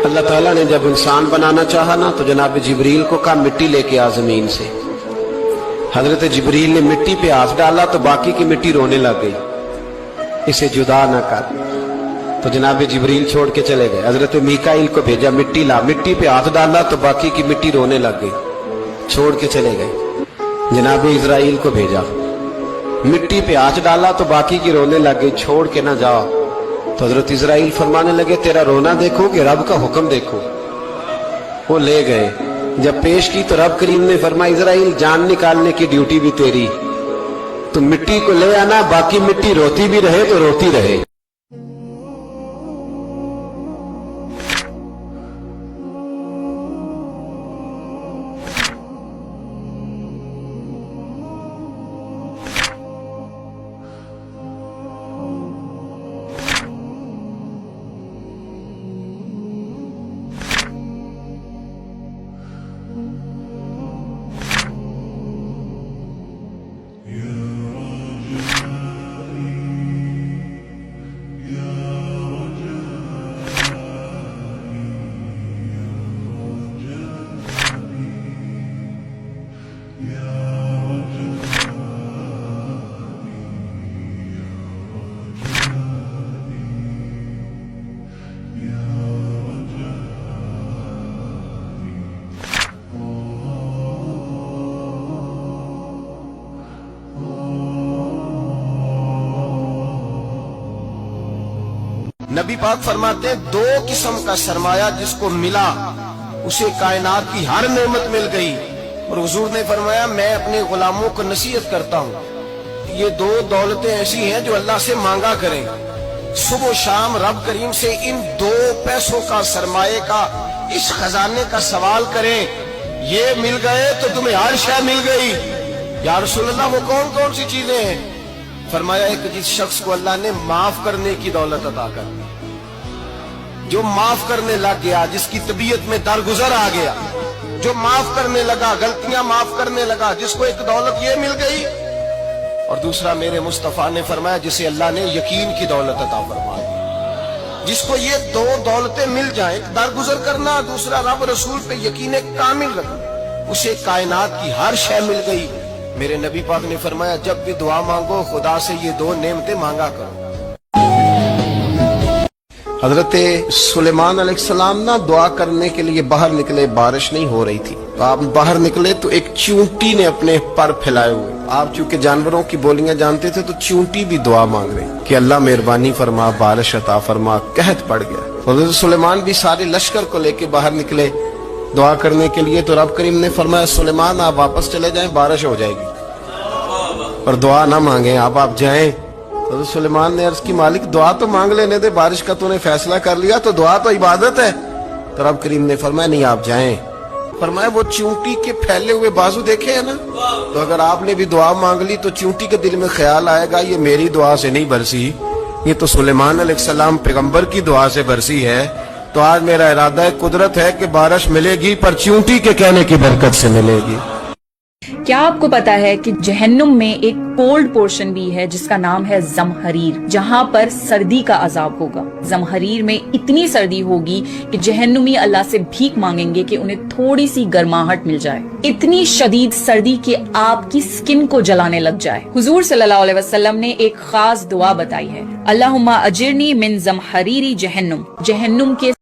اللہ تعالیٰ نے جب انسان بنانا چاہا نا تو جناب جبریل کو کہا مٹی لے کے آ زمین سے. حضرت جبریل نے مٹی پہ ہاتھ ڈالا تو باقی کی مٹی رونے لگ گئی، اسے جدا نہ کر. تو جناب جبریل چھوڑ کے چلے گئے. حضرت میکائیل کو بھیجا، مٹی لا. مٹی پہ ہاتھ ڈالا تو باقی کی مٹی رونے لگ گئی، چھوڑ کے چلے گئے. جناب اسرائیل کو بھیجا، مٹی پہ ہاتھ ڈالا تو باقی کی رونے لگ گئی، چھوڑ کے نہ جاؤ. تو حضرت اسرائیل فرمانے لگے تیرا رونا دیکھو کہ رب کا حکم دیکھو. وہ لے گئے، جب پیش کی تو رب کریم نے فرمایا اسرائیل جان نکالنے کی ڈیوٹی بھی تیری، تو مٹی کو لے آنا، باقی مٹی روتی بھی رہے تو روتی رہے. نبی پاک فرماتے ہیں دو قسم کا سرمایہ جس کو ملا اسے کائنات کی ہر نعمت مل گئی. اور حضور نے فرمایا میں اپنے غلاموں کو نصیحت کرتا ہوں یہ دو دولتیں ایسی ہیں جو اللہ سے مانگا کریں. صبح و شام رب کریم سے ان دو پیسوں کا سرمایہ کا اس خزانے کا سوال کریں. یہ مل گئے تو تمہیں ہر شے مل گئی. یا رسول اللہ وہ کون کون سی چیزیں ہیں؟ فرمایا ایک جس شخص کو اللہ نے معاف کرنے کی دولت عطا کر دی، جو معاف کرنے لگ گیا، جس کی طبیعت میں درگزر آ گیا، جو معاف کرنے لگا، غلطیاں معاف کرنے لگا، جس کو ایک دولت یہ مل گئی. اور دوسرا میرے مصطفیٰ نے فرمایا جسے اللہ نے یقین کی دولت عطا فرما دی. جس کو یہ دو دولتیں مل جائیں، ایک درگزر کرنا، دوسرا رب رسول پہ یقین کامل رکھنا، اسے کائنات کی ہر شے مل گئی. میرے نبی پاک نے فرمایا جب بھی دعا مانگو خدا سے یہ دو نعمتیں مانگا کرو. حضرت سلیمان علیہ السلام نا دعا کرنے کے لیے باہر نکلے، بارش نہیں ہو رہی تھی. آپ باہر نکلے تو ایک چونٹی نے اپنے پر پھیلائے ہوئے، آپ چونکہ جانوروں کی بولیاں جانتے تھے تو چونٹی بھی دعا مانگ رہے کہ اللہ مہربانی فرما، بارش عطا فرما. قحط پڑ گیا. حضرت سلیمان بھی سارے لشکر کو لے کے باہر نکلے دعا کرنے کے لیے. تو رب کریم نے فرمایا سلیمان آپ واپس چلے جائیں، بارش ہو جائے گی، اور دعا نہ مانگیں، آپ جائیں. حضرت سلیمان نے عرض کی مالک دعا تو مانگ لینے دے، بارش کا تو نے فیصلہ کر لیا تو دعا تو عبادت ہے. تو رب کریم نے فرمایا نہیں آپ جائیں. فرمایا وہ چونٹی کے پھیلے ہوئے بازو دیکھے ہیں نا، تو اگر آپ نے بھی دعا مانگ لی تو چونٹی کے دل میں خیال آئے گا یہ میری دعا سے نہیں برسی، یہ تو سلیمان علیہ السلام پیغمبر کی دعا سے برسی ہے. تو آج میرا ارادہ ہے، قدرت ہے کہ بارش ملے گی پر چونٹی کے کہنے کی برکت سے ملے گی. کیا آپ کو پتا ہے کہ جہنم میں ایک کولڈ پورشن بھی ہے جس کا نام ہے زمہریر، جہاں پر سردی کا عذاب ہوگا. زمہریر میں اتنی سردی ہوگی کہ جہنمی اللہ سے بھیک مانگیں گے کہ انہیں تھوڑی سی گرماہٹ مل جائے. اتنی شدید سردی کہ آپ کی سکن کو جلانے لگ جائے. حضور صلی اللہ علیہ وسلم نے ایک خاص دعا بتائی ہے، اللہم اجرنی من زمہریر جہنم، جہنم کے